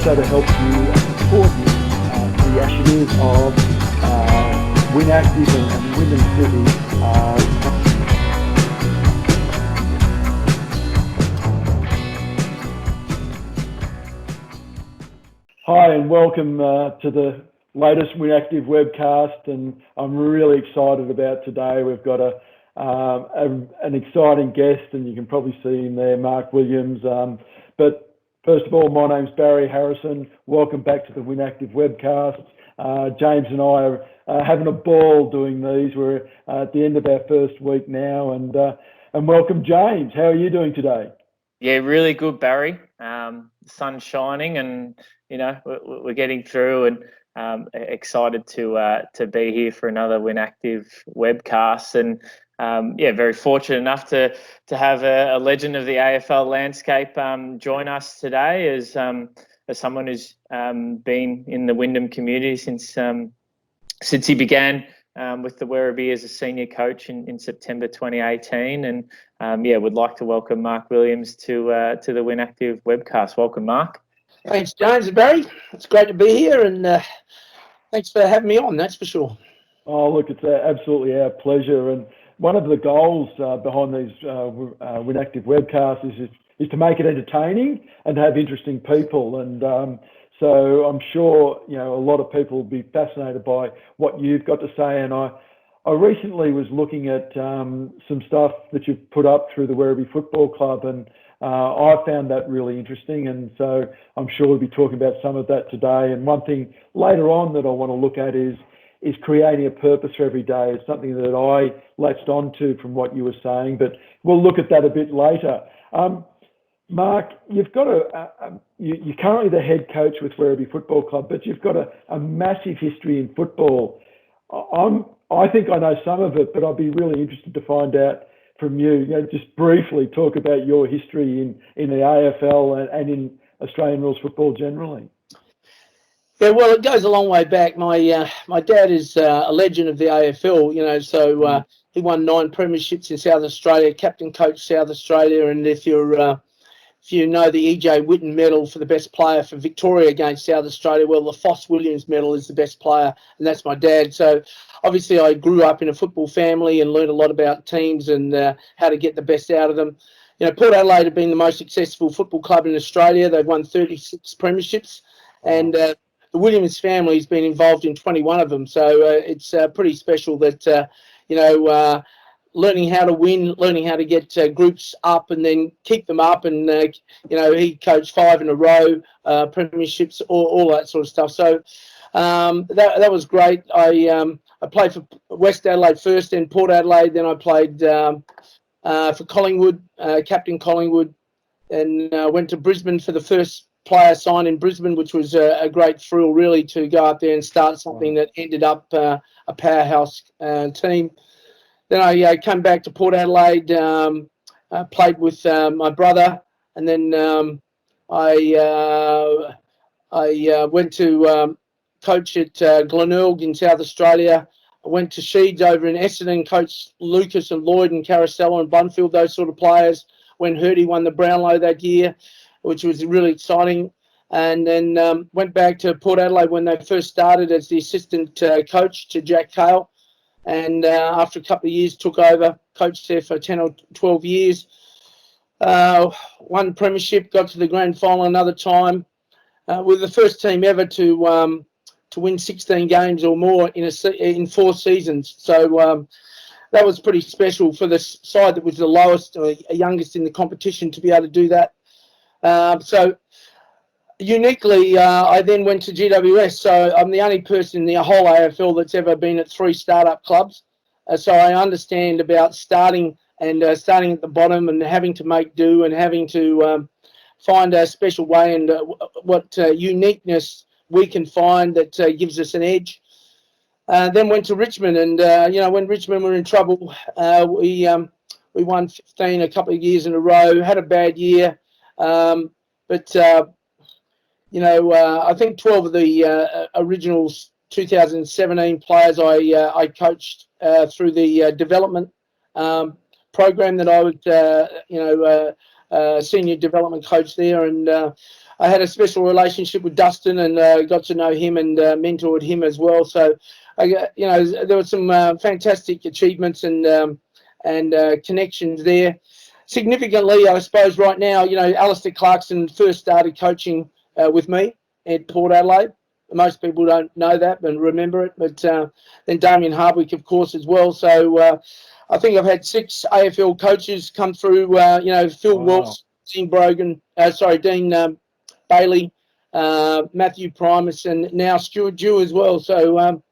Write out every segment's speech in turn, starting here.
also to help you and support you the initiatives of WynActive and Wyndham City. Hi and welcome to the latest WynActive webcast, and I'm really excited about today. We've got an exciting guest, and you can probably see him there, Mark Williams. But first of all, my name's Barry Harrison. Welcome back to the WynActive webcast. James and I are having a ball doing these. We're at the end of our first week now, and welcome, James. How are you doing today? Yeah, really good, Barry. The sun's shining, and we're getting through, and excited to be here for another WynActive webcast. And very fortunate enough to have a legend of the AFL landscape join us today as someone who's been in the Wyndham community since he began with the Werribee as a senior coach in September 2018. And would like to welcome Mark Williams to the WynActive webcast. Welcome, Mark. Thanks, James and Barry. It's great to be here, and thanks for having me on, that's for sure. Oh, look, it's absolutely our pleasure. And one of the goals behind these WynActive webcasts is to make it entertaining and have interesting people. And so I'm sure a lot of people will be fascinated by what you've got to say. And I recently was looking at some stuff that you've put up through the Werribee Football Club, and I found that really interesting, and so I'm sure we'll be talking about some of that today. And one thing later on that I want to look at is creating a purpose for every day. It's something that I latched onto from what you were saying, but we'll look at that a bit later. Mark, you've got you're currently the head coach with Werribee Football Club, but you've got a massive history in football. I think I know some of it, but I'd be really interested to find out from you, just briefly talk about your history in the AFL and in Australian rules football generally. Yeah, well, it goes a long way back. My dad is a legend of the AFL, so he won 9 premierships in South Australia, captain coach South Australia, and if you know the E.J. Whitten medal for the best player for Victoria against South Australia, well, the Choco Williams medal is the best player, and that's my dad. So obviously I grew up in a football family and learned a lot about teams and how to get the best out of them. Port Adelaide have been the most successful football club in Australia. They've won 36 premierships, and the Williams family has been involved in 21 of them. So it's pretty special that, learning how to win, learning how to get groups up and then keep them up. And, he coached 5 in a row, premierships, all that sort of stuff. So that was great. I played for West Adelaide first, then Port Adelaide. Then I played for Collingwood, captain Collingwood, and went to Brisbane for the first player signed in Brisbane, which was a great thrill, really, to go up there and start something that ended up a powerhouse team. Then I came back to Port Adelaide, played with my brother, and then I went to coach at Glenelg in South Australia. I went to Sheeds over in Essendon, coached Lucas and Lloyd and Carousel and Bunfield, those sort of players, when Hurdy won the Brownlow that year, which was really exciting. And then went back to Port Adelaide when they first started as the assistant coach to Jack Cale. And after a couple of years took over, coached there for 10 or 12 years. Won premiership, got to the grand final another time. We're the first team ever to win 16 games or more in 4 seasons. So that was pretty special for the side that was the lowest or youngest in the competition to be able to do that. So uniquely, I then went to GWS. So I'm the only person in the whole AFL that's ever been at 3 startup clubs. So I understand about starting at the bottom and having to make do and having to find a special way and what uniqueness we can find that gives us an edge. Then went to Richmond, and when Richmond were in trouble, we won 15 a couple of years in a row. Had a bad year, but I think 12 of the original 2017 players I coached through the development program that I would senior development coach there, and I had a special relationship with Dustin, and got to know him and mentored him as well. So, there were some fantastic achievements and connections there. Significantly, I suppose right now, Alistair Clarkson first started coaching with me at Port Adelaide. Most people don't know that and remember it, but then Damien Hardwick, of course, as well. So I think I've had 6 AFL coaches come through. Phil Wilkes, Dean Brogan, Dean Bailey, Matthew Primus, and now Stuart Dew as well. So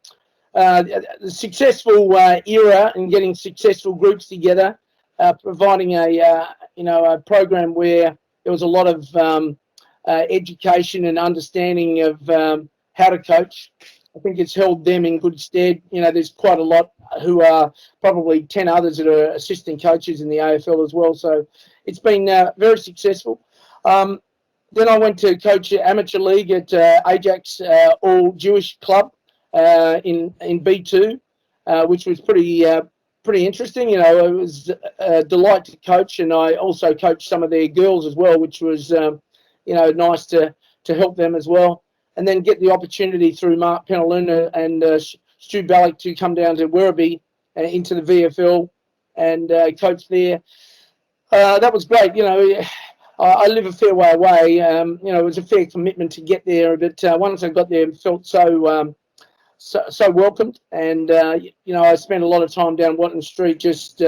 the successful era in getting successful groups together, providing a program where there was a lot of education and understanding of how to coach. I think it's held them in good stead. There's quite a lot who are probably 10 others that are assistant coaches in the AFL as well. So it's been very successful. Then I went to coach amateur league at Ajax All Jewish Club in B2, which was pretty interesting. It was a delight to coach, and I also coached some of their girls as well, which was nice to help them as well. And then get the opportunity through Mark Penaluna and Stu Ballock to come down to Werribee into the VFL and coach there. That was great. I live a fair way away. It was a fair commitment to get there, but once I got there, I felt so welcomed. And I spent a lot of time down Watton Street, just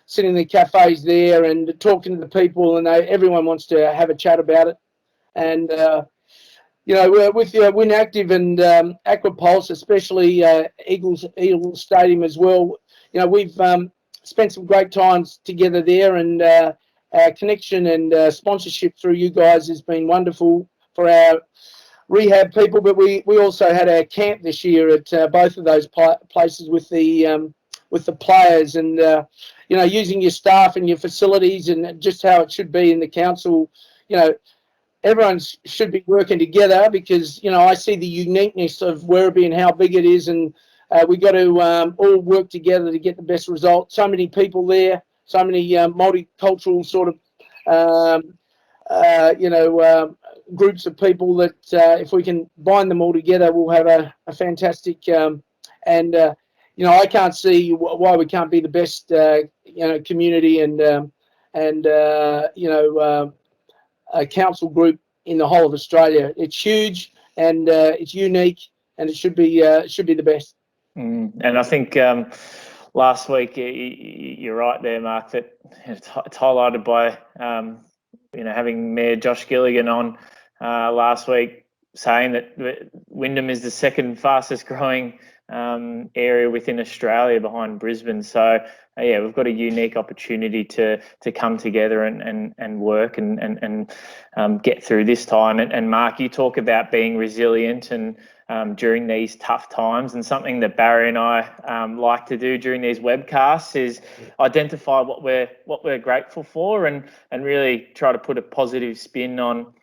sitting in the cafes there and talking to the people, and everyone wants to have a chat about it. And with WynActive and Aquapulse, especially Eagles Stadium as well, we've spent some great times together there, and our connection and sponsorship through you guys has been wonderful for our rehab people. But we also had our camp this year at both of those places with the players, and using your staff and your facilities and just how it should be in the council. Everyone should be working together, because I see the uniqueness of Werribee and how big it is, and we got to all work together to get the best result. So many people there, so many multicultural sort of groups of people that if we can bind them all together, we'll have a fantastic I can't see why we can't be the best community and a council group in the whole of Australia. It's huge, and it's unique, and it should be the best. And I think last week you're right there, Mark, that it's highlighted by having Mayor Josh Gilligan on last week, saying that Wyndham is the second fastest growing area within Australia behind Brisbane. So we've got a unique opportunity to come together and work and get through this time. And Mark, you talk about being resilient and during these tough times, and something that Barry and I like to do during these webcasts is identify what we're grateful for, and really try to put a positive spin on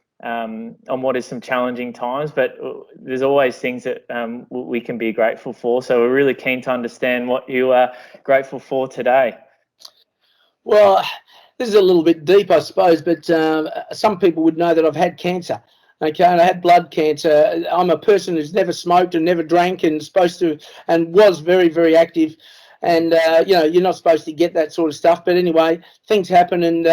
what is some challenging times, but there's always things that we can be grateful for. So we're really keen to understand what you are grateful for today. Well, this is a little bit deep, I suppose, but some people would know that I've had cancer. Okay, and I had blood cancer. I'm a person who's never smoked and never drank, and was very, very active. And, you're not supposed to get that sort of stuff. But anyway, things happen. And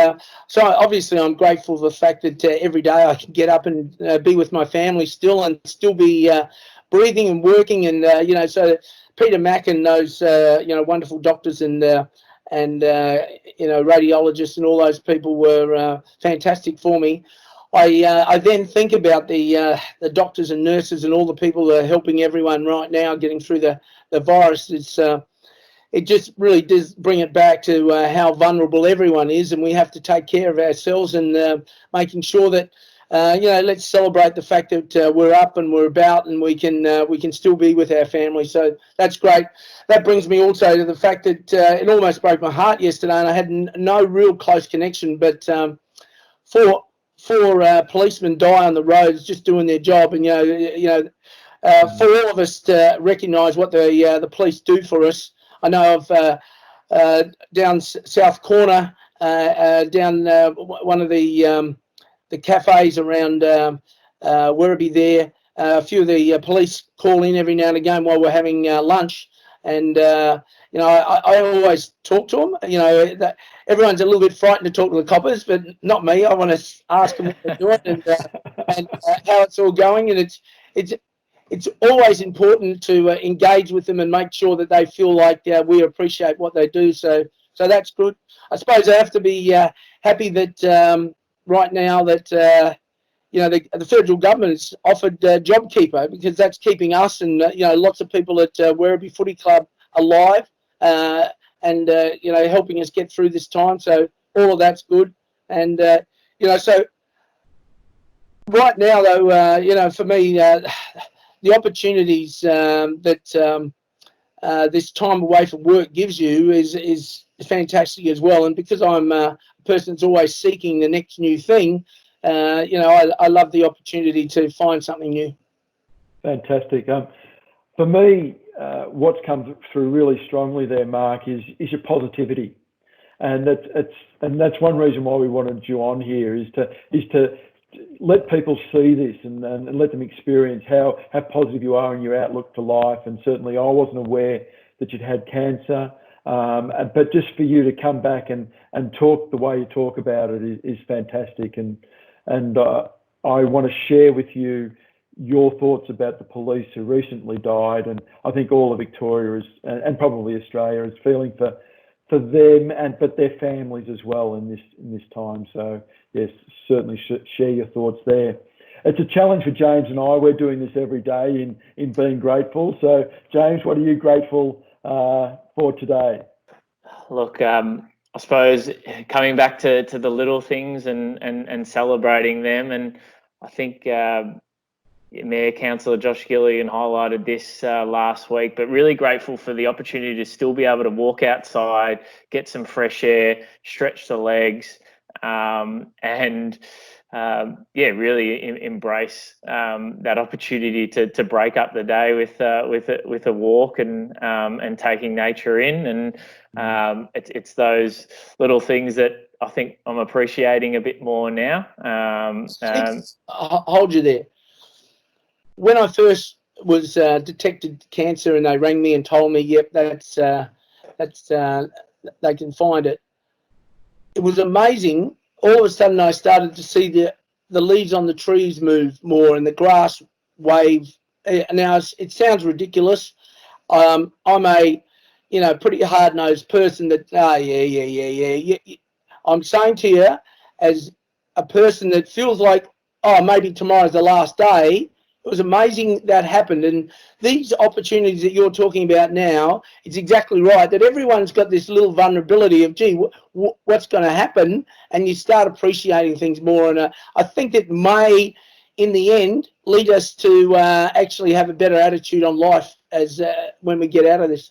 so obviously I'm grateful for the fact that every day I can get up and be with my family still, and still be breathing and working. And, so Peter Mack and those, wonderful doctors and radiologists and all those people were fantastic for me. I then think about the doctors and nurses and all the people that are helping everyone right now getting through the virus. It just really does bring it back to how vulnerable everyone is, and we have to take care of ourselves, and making sure that let's celebrate the fact that we're up and we're about, and we can still be with our family. So that's great. That brings me also to the fact that it almost broke my heart yesterday, and I had no real close connection, but four policemen die on the roads just doing their job, and for all of us to recognise what the police do for us. I know of down South Corner, down one of the cafes around Werribee there. A few of the police call in every now and again while we're having lunch, and you know, I always talk to them. You know, that everyone's a little bit frightened to talk to the coppers, but not me. I want to ask them what they're doing and how it's all going, and it's always important to engage with them and make sure that they feel like we appreciate what they do. So that's good. I suppose I have to be happy that right now that you know, the federal government has offered JobKeeper, because that's keeping us and you know, lots of people at Werribee Footy Club alive, and you know, helping us get through this time. So all of that's good. And you know, so right now though, you know, for me, the opportunities that this time away from work gives you is fantastic as well. And because I'm a person that's always seeking the next new thing, you know, I love the opportunity to find something new. Fantastic. For me, what's come through really strongly there, Mark, is your positivity, and that's one reason why we wanted you on here, is to let people see this and let them experience how positive you are in your outlook to life. And certainly, I wasn't aware that you'd had cancer, but just for you to come back and talk the way you talk about it is fantastic. And I want to share with you your thoughts about the police who recently died, and I think all of Victoria is, and probably Australia, is feeling for them but their families as well in this time. So yes, certainly share your thoughts there. It's a challenge for James and I. We're doing this every day in being grateful. So James, what are you grateful for today? Look, I suppose coming back to the little things and celebrating them, and I think Mayor Councillor Josh Gilligan highlighted this last week, but really grateful for the opportunity to still be able to walk outside, get some fresh air, stretch the legs, and yeah, really embrace that opportunity to break up the day with a walk and taking nature in. And it's those little things that I think I'm appreciating a bit more now. I'll hold you there. When I first was detected cancer and they rang me and told me, yep, that's they can find it, it was amazing. All of a sudden I started to see the leaves on the trees move more and the grass wave. Now it sounds ridiculous. I'm a, you know, pretty hard-nosed person that, yeah. I'm saying to you, as a person that feels like, oh, maybe tomorrow's the last day, it was amazing that happened. And these opportunities that you're talking about now, it's exactly right, that everyone's got this little vulnerability of, gee, what's going to happen? And you start appreciating things more. And I think it may, in the end, lead us to actually have a better attitude on life as when we get out of this.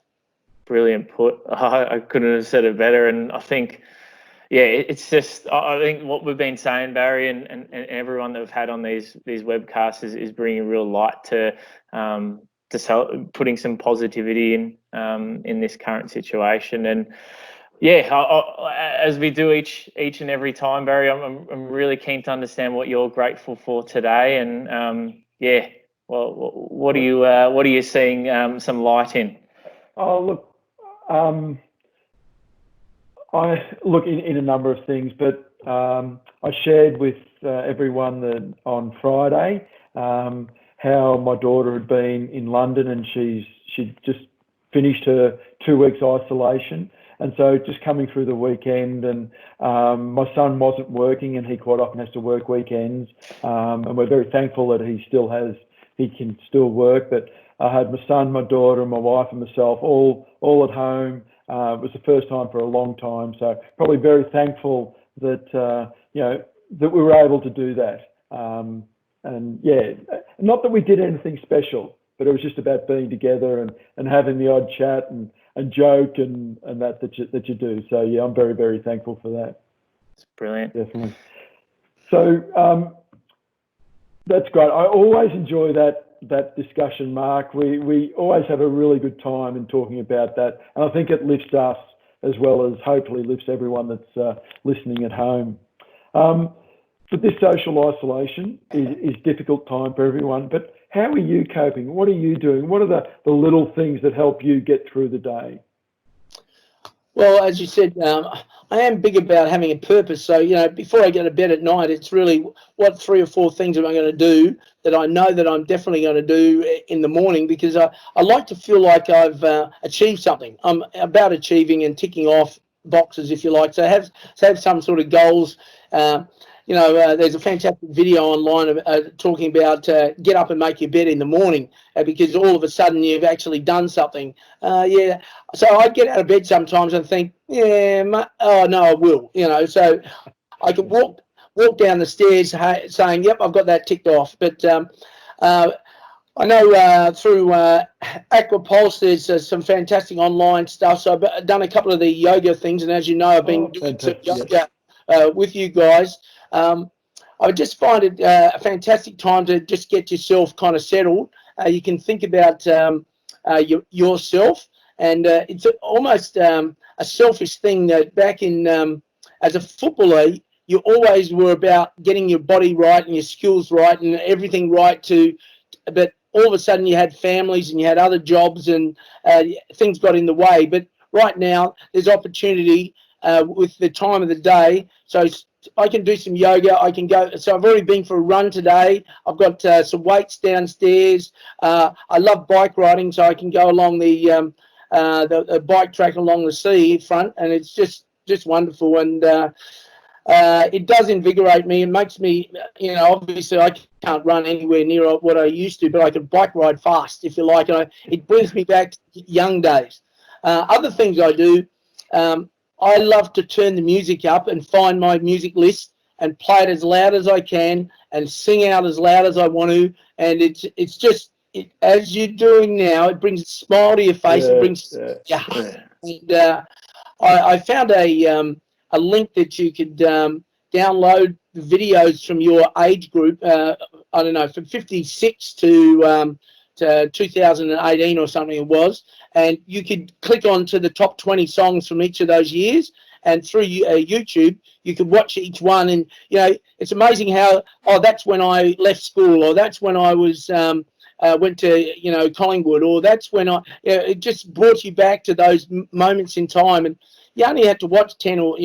Brilliant put. I couldn't have said it better. And I think, yeah, it's just, I think what we've been saying, Barry, and everyone that we've had on these webcasts is bringing real light to putting some positivity in this current situation. And yeah, as we do each and every time, Barry, I'm really keen to understand what you're grateful for today. And yeah, well, what are you seeing some light in? Oh, look. I look in a number of things, but I shared with everyone that on Friday how my daughter had been in London and she'd just finished her 2 weeks isolation, and so just coming through the weekend, and my son wasn't working and he quite often has to work weekends, and we're very thankful that he can still work, but I had my son, my daughter, my wife and myself all at home. It was the first time for a long time, so probably very thankful that you know, that we were able to do that. And yeah, not that we did anything special, but it was just about being together and having the odd chat and joke and that you do. So yeah, I'm very, very thankful for that. It's brilliant. Definitely. So that's great. I always enjoy that discussion, Mark. We always have a really good time in talking about that, and I think it lifts us as well as hopefully lifts everyone that's listening at home. But this social isolation is a difficult time for everyone. But how are you coping? What are you doing? What are the little things that help you get through the day? Well, as you said, I am big about having a purpose. So, before I go to bed at night, it's really what 3 or 4 things am I going to do that I know that I'm definitely going to do in the morning, because I like to feel like I've achieved something. I'm about achieving and ticking off boxes, if you like. So have some sort of goals. There's a fantastic video online talking about get up and make your bed in the morning, because all of a sudden you've actually done something. So I get out of bed sometimes and think, oh no, I will. So I can walk down the stairs saying, yep, I've got that ticked off. But I know through Aquapulse there's some fantastic online stuff. So I've done a couple of the yoga things, and as you know, I've been doing some yoga with you guys. I just find it a fantastic time to just get yourself kind of settled. You can think about yourself, and it's almost a selfish thing that back in as a footballer, you always were about getting your body right and your skills right and everything right but all of a sudden you had families and you had other jobs, and things got in the way. But right now there's opportunity with the time of the day. So I can do some yoga. I can go. So I've already been for a run today. I've got some weights downstairs. I love bike riding, so I can go along the bike track along the sea front, and it's just wonderful. And it does invigorate me. It makes me, obviously I can't run anywhere near what I used to, but I can bike ride fast, if you like. And it brings me back to young days. Other things I do. I love to turn the music up and find my music list and play it as loud as I can and sing out as loud as I want to. And it's just, as you're doing now, it brings a smile to your face. It brings your heart. And I found a link that you could download the videos from your age group. I don't know, from 56 to 2018 or something it was. And you could click on to the top 20 songs from each of those years, and through YouTube you could watch each one. And it's amazing how that's when I left school, or that's when I was went to Collingwood, or that's when it just brought you back to those moments in time. And you only had to watch 10 or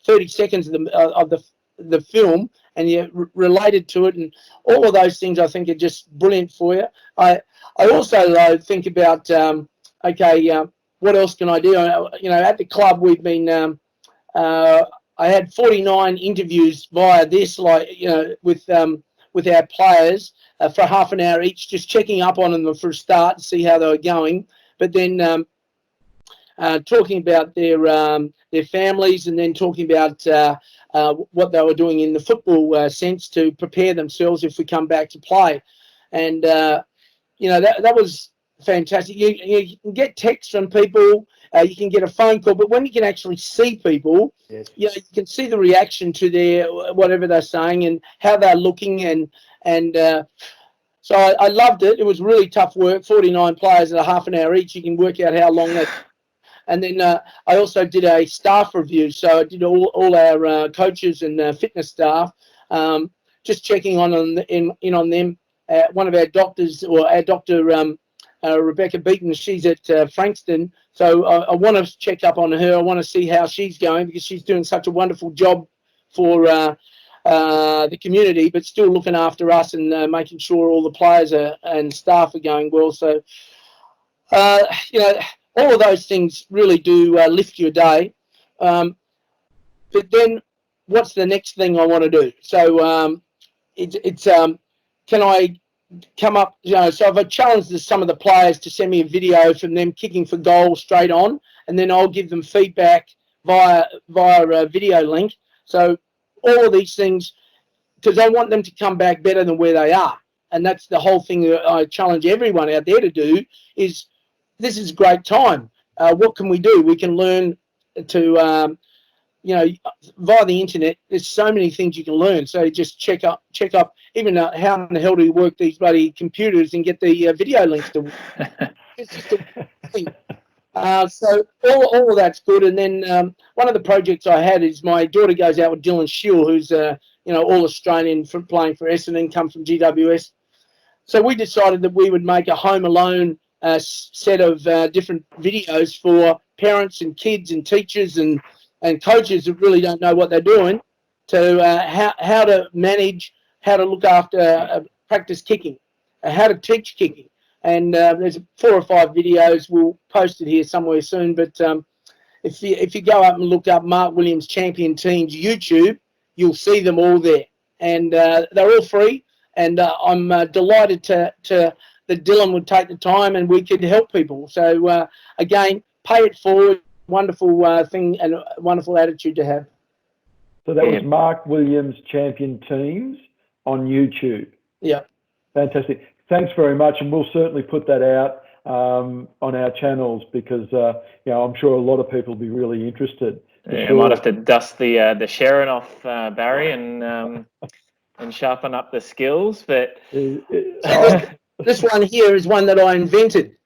30 seconds of the film, and you related to it, and all of those things I think are just brilliant for you. I also think about what else can I do? At the club we've been I had 49 interviews via this, with our players for half an hour each, just checking up on them for a start to see how they were going. But then talking about their families, and then talking about what they were doing in the football sense to prepare themselves if we come back to play. And that was fantastic. You can get texts from people, you can get a phone call, but when you can actually see people, yes, you can see the reaction to their whatever they're saying and how they're looking, and so I loved it. It was really tough work. 49 players at a half an hour each. You can work out how long that. And then I also did a staff review. So I did all our coaches and fitness staff, just checking in on them. One of our doctors, or our doctor, Rebecca Beaton, she's at Frankston. So I want to check up on her. I want to see how she's going, because she's doing such a wonderful job for the community, but still looking after us and making sure all the players and staff are going well. So, all of those things really do lift your day. But then what's the next thing I want to do? So can I come up, so I've challenged some of the players to send me a video from them kicking for goal straight on, and then I'll give them feedback via a video link. So all of these things, because I want them to come back better than where they are. And that's the whole thing that I challenge everyone out there to do, is this is a great time. What can we do? We can learn to, via the internet, there's so many things you can learn. So just check up, even how in the hell do you work these bloody computers and get the video links to work. It's just a thing. So all of that's good. And then one of the projects I had is my daughter goes out with Dylan Shield, who's all Australian from playing for Essendon, come from GWS. So we decided that we would make a Home Alone set of different videos for parents and kids and teachers and coaches that really don't know what they're doing, to how to manage, how to look after practice kicking, how to teach kicking. And there's 4 or 5 videos. We'll post it here somewhere soon. But if you go up and look up Mark Williams Champion Teams YouTube, you'll see them all there. And they're all free. And I'm delighted that Dylan would take the time and we could help people. So, again, pay it forward. Wonderful thing and a wonderful attitude to have. So that was Mark Williams Champion Teams on YouTube. Yeah. Fantastic. Thanks very much, and we'll certainly put that out on our channels because I'm sure a lot of people will be really interested. Yeah, sure. I might have to dust the sharing off, Barry, and sharpen up the skills. But this one here is one that I invented.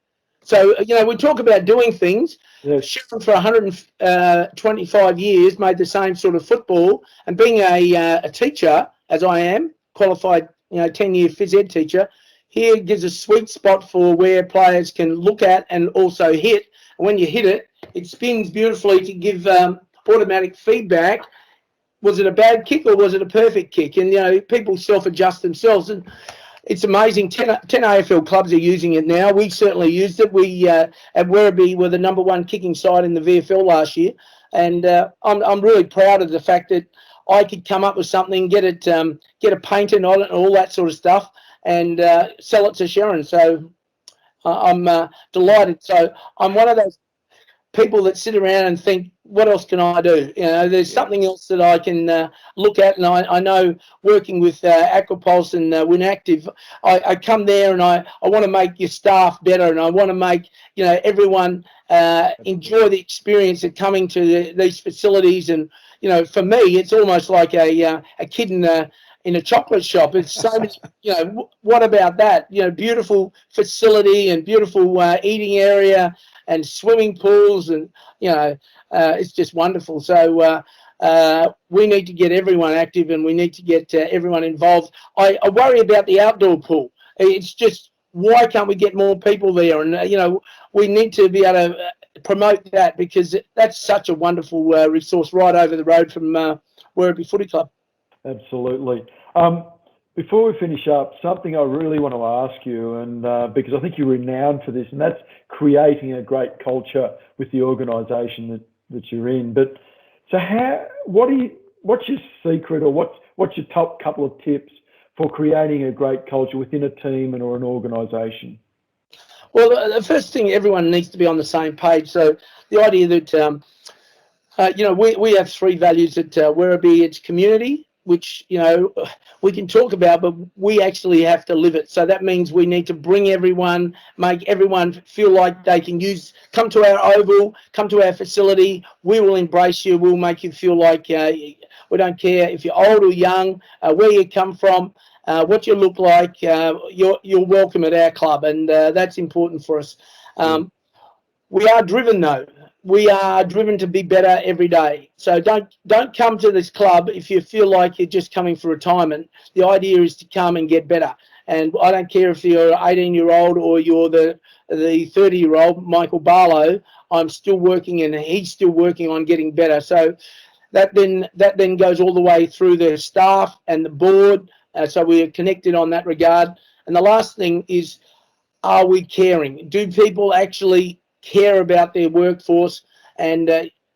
So we talk about doing things. Yes. Sharon for 125 years made the same sort of football, and being a teacher, as I am, qualified 10-year phys ed teacher. Here gives a sweet spot for where players can look at and also hit. And when you hit it, it spins beautifully to give automatic feedback. Was it a bad kick or was it a perfect kick? And, people self-adjust themselves. And it's amazing. 10 AFL clubs are using it now. We certainly used it. We, at Werribee, were the #1 kicking side in the VFL last year. And I'm really proud of the fact that I could come up with something, get a patent on it and all that sort of stuff, and sell it to Sharon. So I'm delighted. So I'm one of those people that sit around and think, what else can I do? There's something else that I can look at. And I know working with Aquapulse and WynActive, I come there and I want to make your staff better, and I want to make everyone enjoy the experience of coming to these facilities. And for me, it's almost like a kid in a chocolate shop. It's so many, what about that? Beautiful facility and beautiful eating area and swimming pools, and it's just wonderful. So we need to get everyone active, and we need to get everyone involved. I worry about the outdoor pool. It's just, why can't we get more people there? And we need to be able to promote that, because that's such a wonderful resource right over the road from Werribee Footy Club. Absolutely. Before we finish up, something I really want to ask you, and because I think you're renowned for this, and that's creating a great culture with the organisation that you're in. But so what's your secret, or what's your top couple of tips for creating a great culture within a team or an organisation? Well, the first thing, everyone needs to be on the same page. So the idea that we have 3 values at Werribee. It's community, which we can talk about, but we actually have to live it. So that means we need to bring everyone, make everyone feel like they can come to our oval, come to our facility. We will embrace you. We'll make you feel like we don't care if you're old or young, where you come from, what you look like. You're welcome at our club, and that's important for us. We are driven, though. We are driven to be better every day. So don't come to this club if you feel like you're just coming for retirement. The idea is to come and get better. And I don't care if you're an 18-year-old or you're the 30-year-old, Michael Barlow. I'm still working, and he's still working on getting better. So that then goes all the way through the staff and the board. So we are connected on that regard. And the last thing is, are we caring? Do people actually care about their workforce? And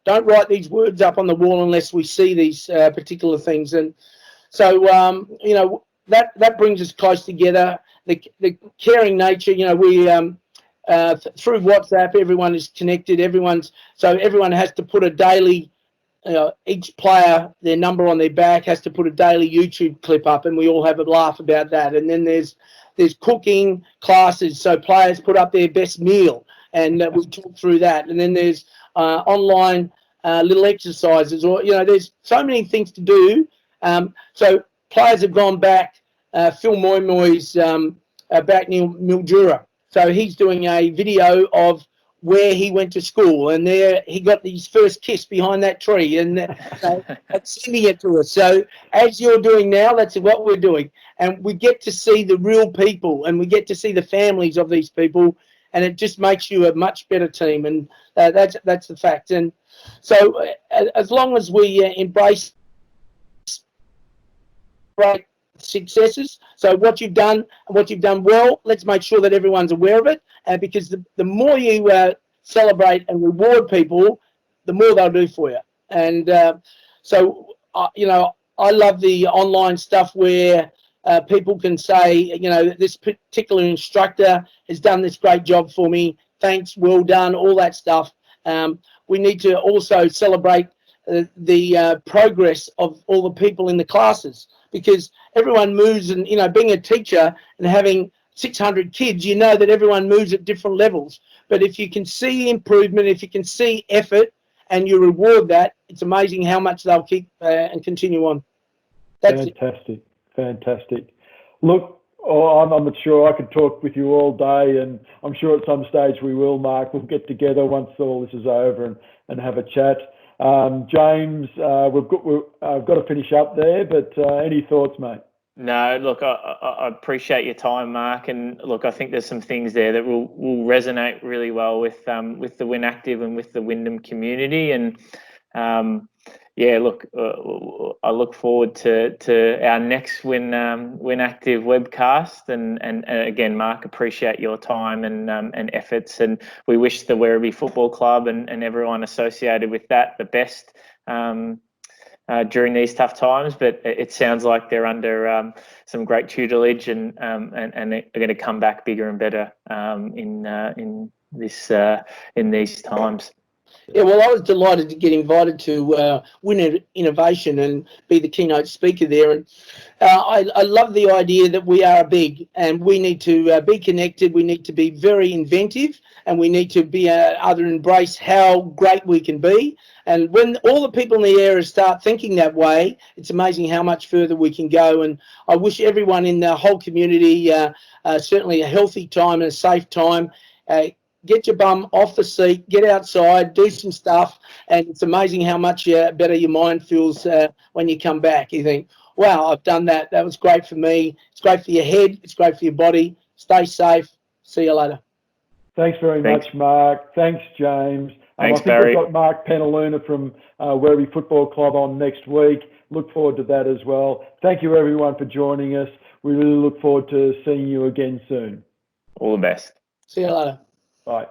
don't write these words up on the wall unless we see these particular things. And so that brings us close together. The caring nature, we through WhatsApp, everyone is connected. Everyone has to put a daily, each player, their number on their back has to put a daily YouTube clip up, and we all have a laugh about that. And then there's cooking classes, so players put up their best meal, and we talk through that. And then there's online little exercises, or there's so many things to do. So players have gone back. Phil Moymoy's back near Mildura, so he's doing a video of where he went to school, and there he got his first kiss behind that tree, and sending it to us. So as you're doing now, that's what we're doing, and we get to see the real people, and we get to see the families of these people, and it just makes you a much better team, and that's the fact. And so as long as we embrace great successes, so what you've done and what you've done well, let's make sure that everyone's aware of it, because the more you celebrate and reward people, the more they'll do for you. And you know, I love the online stuff where people can say, you know, this particular instructor has done this great job for me, thanks, well done, all that stuff. We need to also celebrate the progress of all the people in the classes, because everyone moves, and, you know, being a teacher and having 600 kids, you know that everyone moves at different levels. But if you can see improvement, if you can see effort, and you reward that, it's amazing how much they'll keep and continue on. That's fantastic. Fantastic. Look, I'm not sure I could talk with you all day, and I'm sure at some stage we will, Mark. We'll get together once all this is over and have a chat. James, I've got to finish up there, but any thoughts, mate? No, look, I appreciate your time, Mark, and look, I think there's some things there that will resonate really well with the WynActive and with the Wyndham community, and yeah, look, I look forward to our next WynActive webcast, and again, Mark, appreciate your time and efforts, and we wish the Werribee Football Club and everyone associated with that the best during these tough times. But it sounds like they're under some great tutelage, and they're going to come back bigger and better in these times. Yeah, well, I was delighted to get invited to Win Innovation and be the keynote speaker there. And I love the idea that we are big, and we need to be connected. We need to be very inventive, and we need to be embrace how great we can be. And when all the people in the area start thinking that way, it's amazing how much further we can go. And I wish everyone in the whole community certainly a healthy time and a safe time. Get your bum off the seat, get outside, do some stuff, and it's amazing how much better your mind feels when you come back. You think, wow, I've done that. That was great for me. It's great for your head. It's great for your body. Stay safe. See you later. Thanks very much, Mark. Thanks, James. Thanks, I think Barry. we've got Mark Penaluna from Werribee Football Club on next week. Look forward to that as well. Thank you, everyone, for joining us. We really look forward to seeing you again soon. All the best. See you later. Bye.